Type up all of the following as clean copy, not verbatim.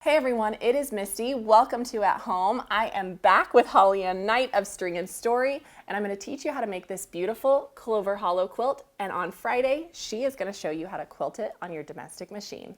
Hey everyone, it is Misty. Welcome to At Home. I am back with HollyAnne Knight of String and Story, and I'm going to teach you how to make this beautiful Clover Hollow quilt. And on Friday, she is going to show you how to quilt it on your domestic machine.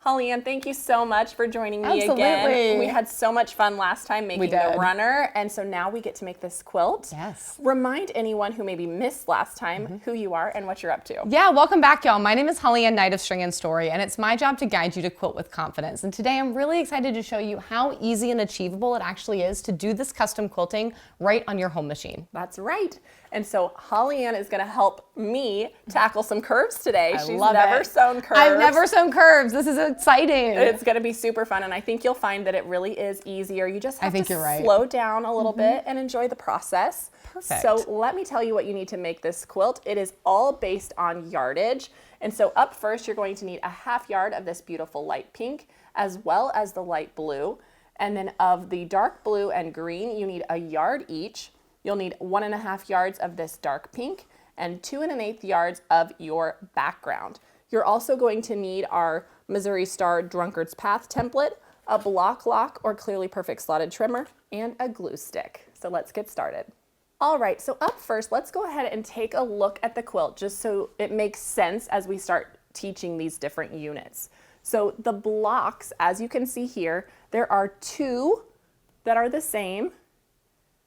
HollyAnne, thank you so much for joining me again. We had so much fun last time making the runner, and so now we get to make this quilt. Yes. Remind anyone who maybe missed last time who you are and what you're up to. Yeah, welcome back, y'all. My name is HollyAnne Knight of String and Story, and it's my job to guide you to quilt with confidence. And today I'm really excited to show you how easy and achievable it actually is to do this custom quilting right on your home machine. That's right. And so HollyAnne is going to help me tackle some curves today. She's love never it. sewn curves. I've never sewn curves. This is exciting. It's going to be super fun, and I think you'll find that it really is easier. You just have to slow down a little bit and enjoy the process. Perfect. So let me tell you what you need to make this quilt. It is all based on yardage. And so up first, you're going to need a 1/2 yard of this beautiful light pink, as well as the light blue. And then of the dark blue and green, you need 1 yard each. You'll need 1.5 yards of this dark pink and 2 1/8 yards of your background. You're also going to need our Missouri Star Drunkard's Path template, a block lock or clearly perfect slotted trimmer, and a glue stick. So let's get started. All right, so up first, let's go ahead and take a look at the quilt just so it makes sense as we start teaching these different units. So the blocks, as you can see here, there are 2 that are the same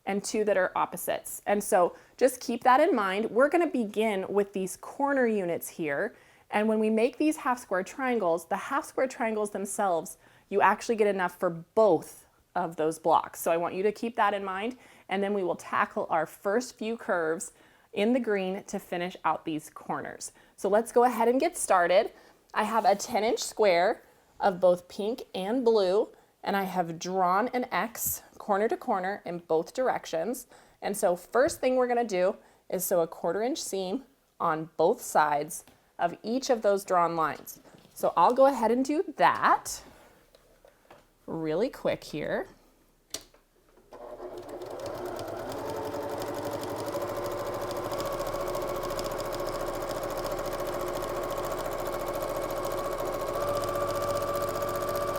and 2 that are opposites. And so just keep that in mind. We're gonna begin with these corner units here. And when we make these 1/2 square triangles, the 1/2 square triangles themselves, you actually get enough for both of those blocks. So I want you to keep that in mind. And then we will tackle our first few curves in the green to finish out these corners. So let's go ahead and get started. I have a 10-inch square of both pink and blue, and I have drawn an X corner to corner in both directions. And so first thing we're gonna do is sew a 1/4 inch seam on both sides of each of those drawn lines. So I'll go ahead and do that really quick here.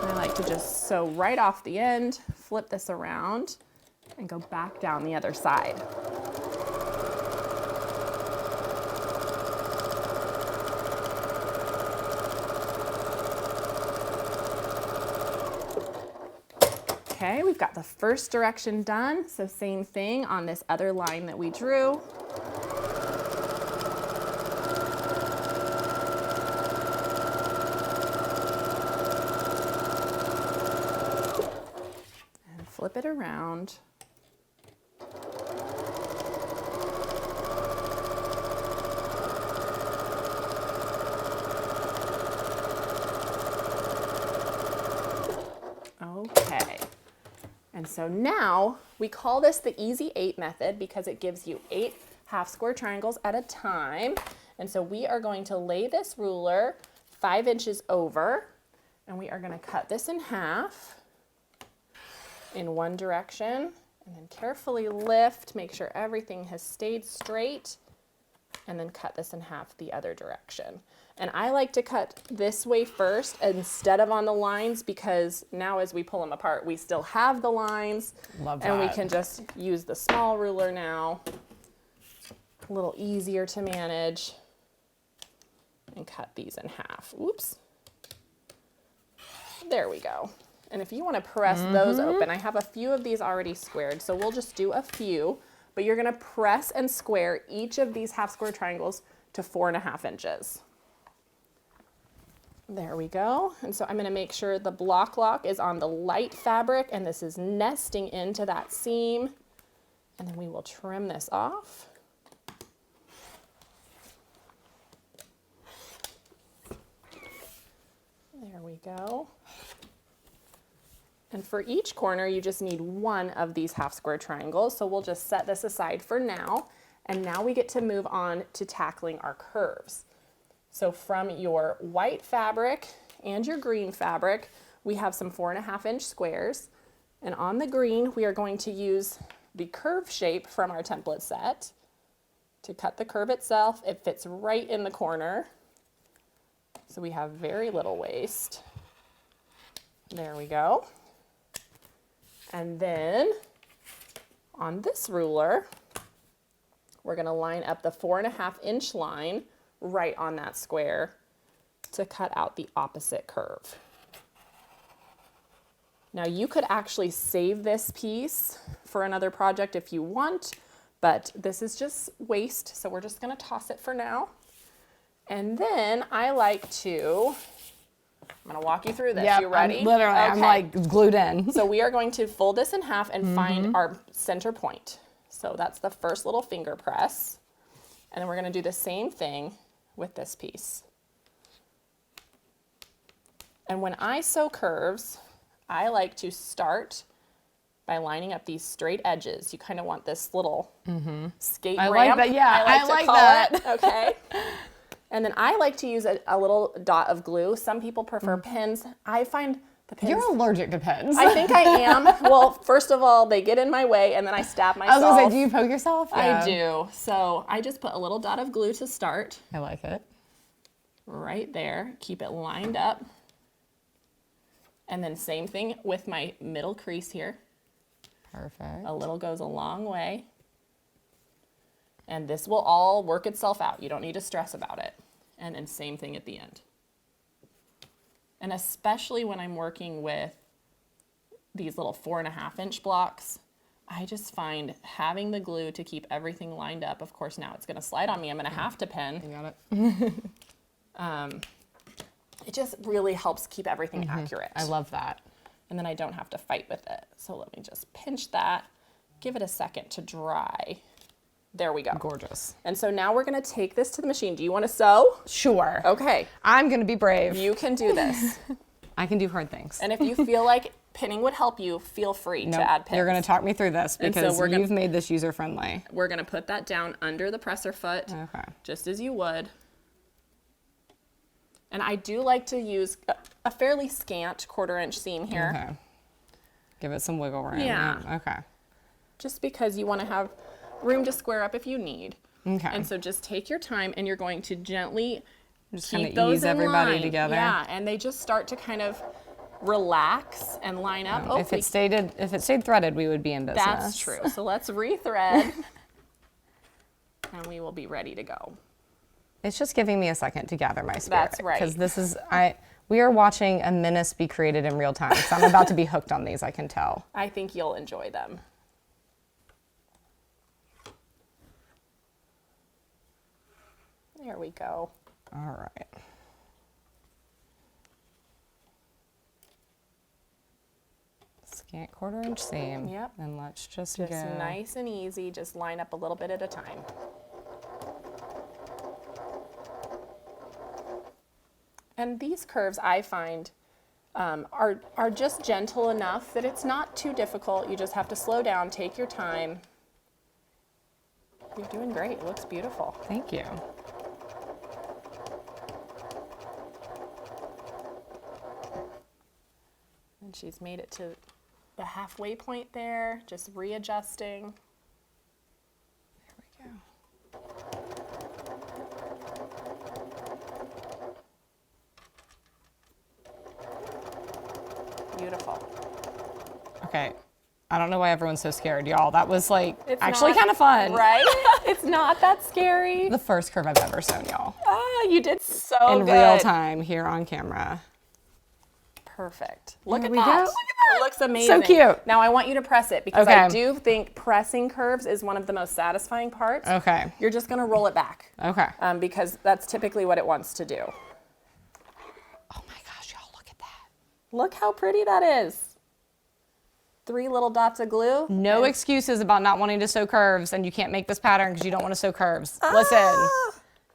I like to just sew right off the end, flip this around, and go back down the other side. Okay, we've got the first direction done, so same thing on this other line that we drew. And flip it around. Okay. And so now we call this the Easy 8 method because it gives you 8 1/2 square triangles at a time. And so we are going to lay this ruler 5 inches over, and we are going to cut this in half in one direction, and then carefully lift, make sure everything has stayed straight, and then cut this in half the other direction. And I like to cut this way first instead of on the lines because now as we pull them apart, we still have the lines. Love that. And we can just use the small ruler now. A little easier to manage. And cut these in half. Oops. There we go. And if you want to press those open, I have a few of these already squared, so we'll just do a few. But you're going to press and square each of these 1/2 square triangles to 4.5 inches. There we go. And so I'm going to make sure the block lock is on the light fabric and this is nesting into that seam. And then we will trim this off. There we go. And for each corner, you just need 1 of these 1/2 square triangles. So we'll just set this aside for now. And now we get to move on to tackling our curves. So from your white fabric and your green fabric, we have some 4.5 inch squares. And on the green, we are going to use the curve shape from our template set. To cut the curve itself, it fits right in the corner. So we have very little waste. There we go. And then on this ruler, we're gonna line up the 4.5-inch line right on that square to cut out the opposite curve. Now you could actually save this piece for another project if you want, but this is just waste, so we're just gonna toss it for now. And then I like to, I'm gonna walk you through this. Yep, You ready? Literally, Okay. I'm like glued in. So we are going to fold this in half and find our center point. So that's the first little finger press. And then we're gonna do the same thing with this piece. And when I sew curves, I like to start by lining up these straight edges. You kind of want this little skate I ramp. like that, yeah, I like call that. it, okay? And then I like to use a little dot of glue. Some people prefer pins. I find the pins. You're allergic to pins. I think I am. Well, first of all, they get in my way and then I stab myself. I was gonna say, do you poke yourself? I do. So I just put a little dot of glue to start. I like it. Right there. Keep it lined up. And then same thing with my middle crease here. Perfect. A little goes a long way. And this will all work itself out. You don't need to stress about it. And then same thing at the end. And especially when I'm working with these little 4.5-inch blocks, I just find having the glue to keep everything lined up. Of course, now it's gonna slide on me. I'm gonna have to pin. You got it. It just really helps keep everything accurate. I love that. And then I don't have to fight with it. So let me just pinch that, give it a second to dry. There we go. Gorgeous. And so now we're gonna take this to the machine. Do you wanna sew? Sure. Okay, I'm gonna be brave. you can do this. I can do hard things. And if you feel like pinning would help you, feel free to add pins. You're gonna talk me through this And so because we're gonna- you've made this user friendly. We're gonna put that down under the presser foot, Okay. just as you would. And I do like to use a fairly scant 1/4-inch seam here. Okay. Give it some wiggle room. Yeah. Okay. Just because you want to have room to square up if you need. Okay. And so just take your time and you're going to gently Just keep kind of those ease in everybody line. together. Yeah, and they just start to kind of relax and line up. Oh, If it stayed threaded, we would be in business. that's true. So let's rethread and we will be ready to go. It's just giving me a second to gather my spirit. That's right. Because we are watching a menace be created in real time. So I'm about to be hooked on these, I can tell. I think you'll enjoy them. There we go. All right. Scant 1/4-inch seam. Yep. And let's just Just go. nice and easy, just line up a little bit at a time. And these curves I find are just gentle enough that it's not too difficult. You just have to slow down, take your time. You're doing great, it looks beautiful. Thank you. And she's made it to the halfway point there, just readjusting. There we go. Beautiful. Okay. I don't know why everyone's so scared, y'all. That was like It's actually not- kind of fun. Right? It's not that scary. The first curve I've ever sewn, y'all. Ah, you did so In good. real time here on camera. Perfect. Look There at we that. go. Look at that. It looks amazing. So cute. Now I want you to press it because I Okay. do think pressing curves is one of the most satisfying parts. Okay. You're just going to roll it back Okay. because that's typically what it wants to do. Oh my gosh, y'all, look at that. Look how pretty that is. 3 little dots of glue. No excuses about not wanting to sew curves, and you can't make this pattern because you don't want to sew curves. Listen,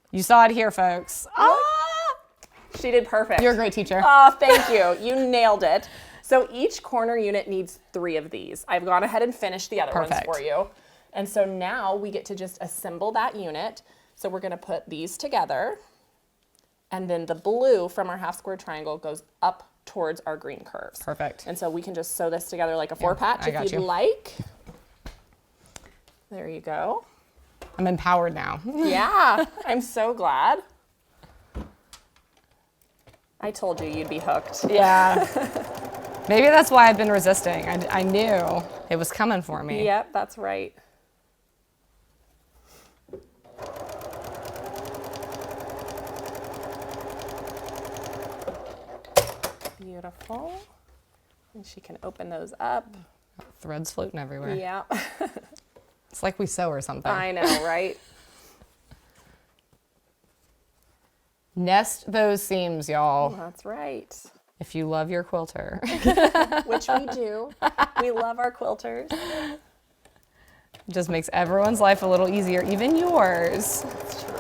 you saw it here, folks. She did perfect. You're a great teacher. Oh, thank you. You nailed it. So each corner unit needs 3 of these. I've gone ahead and finished the other Perfect. ones for you. And so now we get to just assemble that unit. So we're gonna put these together. And then the blue from our half square triangle goes up towards our green curves. Perfect. And so we can just sew this together like a 4-patch I got if you'd you. like. There you go. I'm empowered now. Yeah, I'm so glad. I told you you'd be hooked. Yeah. Maybe that's why I've been resisting. I knew it was coming for me. Yep, that's right. Beautiful. And she can open those up. Threads floating everywhere. Yeah. It's like we sew or something. I know, right? Nest those seams, y'all. That's right. If you love your quilter. Which we do. We love our quilters. It just makes everyone's life a little easier, even yours. That's true.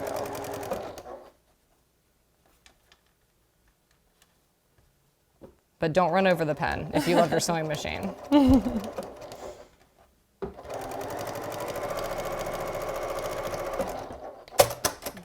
But don't run over the pen if you love your sewing machine.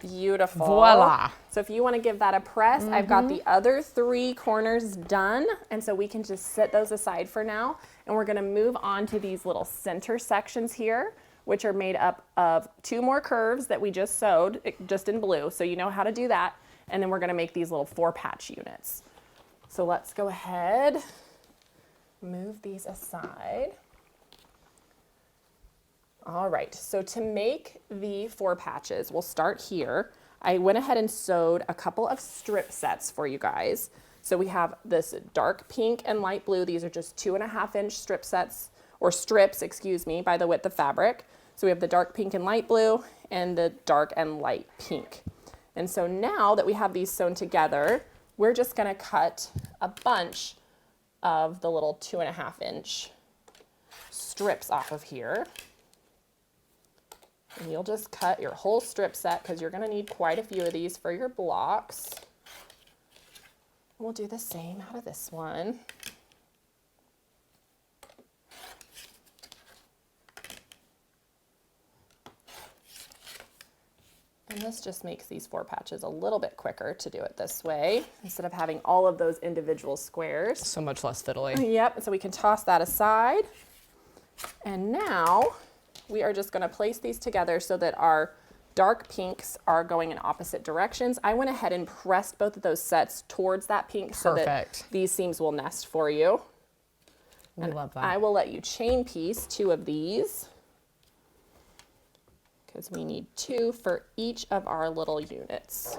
Beautiful. Voila. So if you want to give that a press, I've got the other 3 corners done. And so we can just set those aside for now. And we're going to move on to these little center sections here, which are made up of 2 more curves that we just sewed, just in blue. So you know how to do that. And then we're going to make these little 4-patch units. So let's go ahead, move these aside. All right, so to make the 4 patches, we'll start here. I went ahead and sewed a couple of strip sets for you guys. So we have this dark pink and light blue. These are just 2.5-inch strip sets, or strips, excuse me, by the width of fabric. So we have the dark pink and light blue and the dark and light pink. And so now that we have these sewn together, we're just gonna cut a bunch of the little 2.5-inch strips off of here. And you'll just cut your whole strip set because you're gonna need quite a few of these for your blocks. We'll do the same out of this one. And this just makes these 4 patches a little bit quicker to do it this way, instead of having all of those individual squares. So much less fiddly. Yep, so we can toss that aside. And now we are just gonna place these together so that our dark pinks are going in opposite directions. I went ahead and pressed both of those sets towards that pink so that these seams will nest for you. We love that. I will let you chain piece 2 of these, because we need 2 for each of our little units.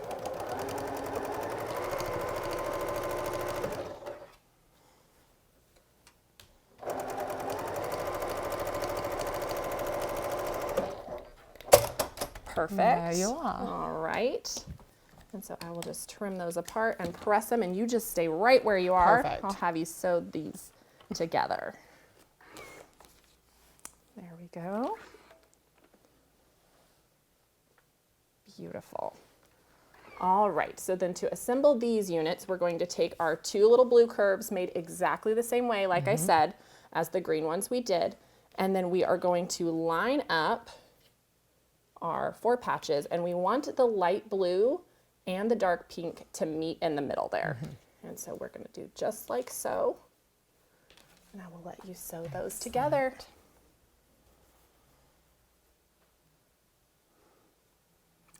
Perfect. There you are. All right. And so I will just trim those apart and press them, and you just stay right where you are. Perfect. I'll have you sew these together. There we go. Beautiful. All right, so then to assemble these units, we're going to take our 2 little blue curves made exactly the same way, like I said, as the green ones we did. And then we are going to line up our 4 patches, and we want the light blue and the dark pink to meet in the middle there. And so we're going to do just like so. And I will let you sew those together.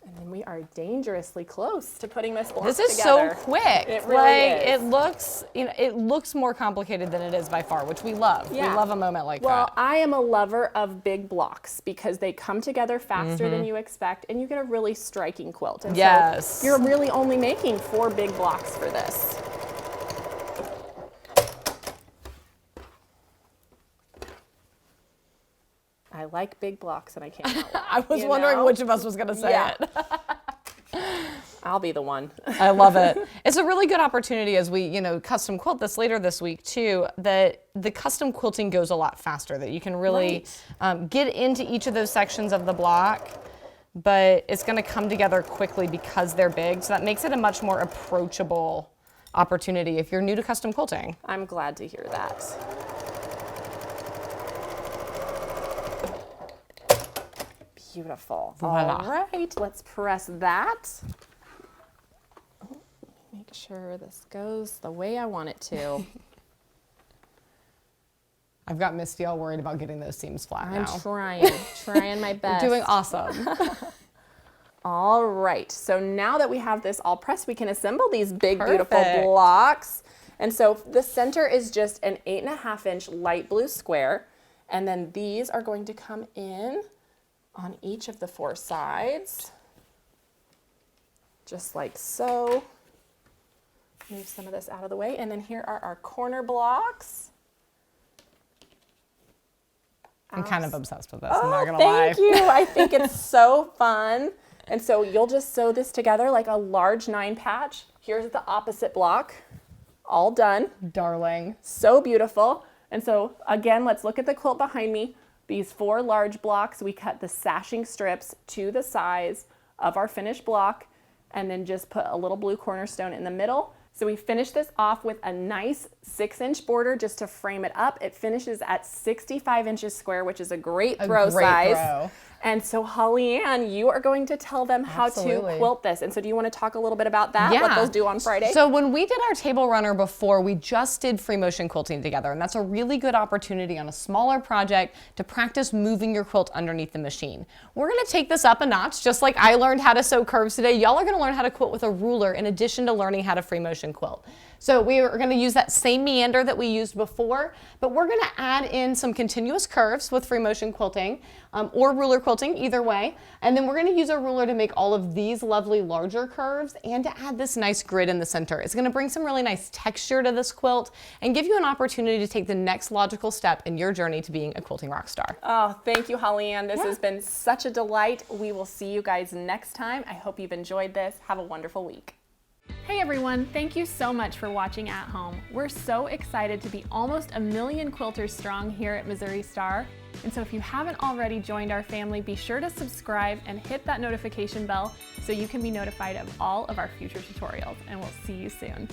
And then we are dangerously close to putting this block This is together. so quick. It really is. It looks, it looks more complicated than it is by far, which we love. Yeah. We love a moment like Well, that. I am a lover of big blocks because they come together faster than you expect, and you get a really striking quilt. And Yes. so you're really only making 4 big blocks for this. I like big blocks, and I can't. I was wondering which of us was going to say it. I'll be the one. I love it. It's a really good opportunity as we, custom quilt this later this week too, that the custom quilting goes a lot faster, that you can really get into each of those sections of the block, but it's going to come together quickly because they're big. So that makes it a much more approachable opportunity if you're new to custom quilting. I'm glad to hear that. Beautiful. Voila. All right, let's press that. Make sure this goes the way I want it to. I've got Misty all worried about getting those seams flat now. I'm trying my best. You're doing awesome. All right, so now that we have this all pressed, we can assemble these big, Perfect. beautiful blocks. And so the center is just an 8.5-inch light blue square. And then these are going to come in on each of the 4 sides, just like so. Move some of this out of the way. And then here are our corner blocks. I'm kind of obsessed with this, I'm not gonna Thank lie. you. I think it's so fun. And so you'll just sew this together like a large 9 patch. Here's the opposite block, all done. Darling. So beautiful. And so again, let's look at the quilt behind me. These 4 large blocks, we cut the sashing strips to the size of our finished block and then just put a little blue cornerstone in the middle. So we finish this off with a nice 6-inch border just to frame it up. It finishes at 65 inches square, which is a great throw size. Throw. And so HollyAnne, you are going to tell them how to quilt this. And so do you want to talk a little bit about that? Yeah. What they'll do on Friday? So when we did our table runner before, we just did free motion quilting together. And that's a really good opportunity on a smaller project to practice moving your quilt underneath the machine. We're going to take this up a notch, just like I learned how to sew curves today. Y'all are going to learn how to quilt with a ruler in addition to learning how to free motion quilt. So we are going to use that same meander that we used before, but we're going to add in some continuous curves with free motion quilting or ruler quilting, either way. And then we're going to use a ruler to make all of these lovely larger curves and to add this nice grid in the center. It's going to bring some really nice texture to this quilt and give you an opportunity to take the next logical step in your journey to being a quilting rock star. Oh, thank you, HollyAnne. This has been such a delight. We will see you guys next time. I hope you've enjoyed this. Have a wonderful week. Hey everyone, thank you so much for watching at home. We're so excited to be almost 1 million quilters strong here at Missouri Star. And so if you haven't already joined our family, be sure to subscribe and hit that notification bell so you can be notified of all of our future tutorials. And we'll see you soon.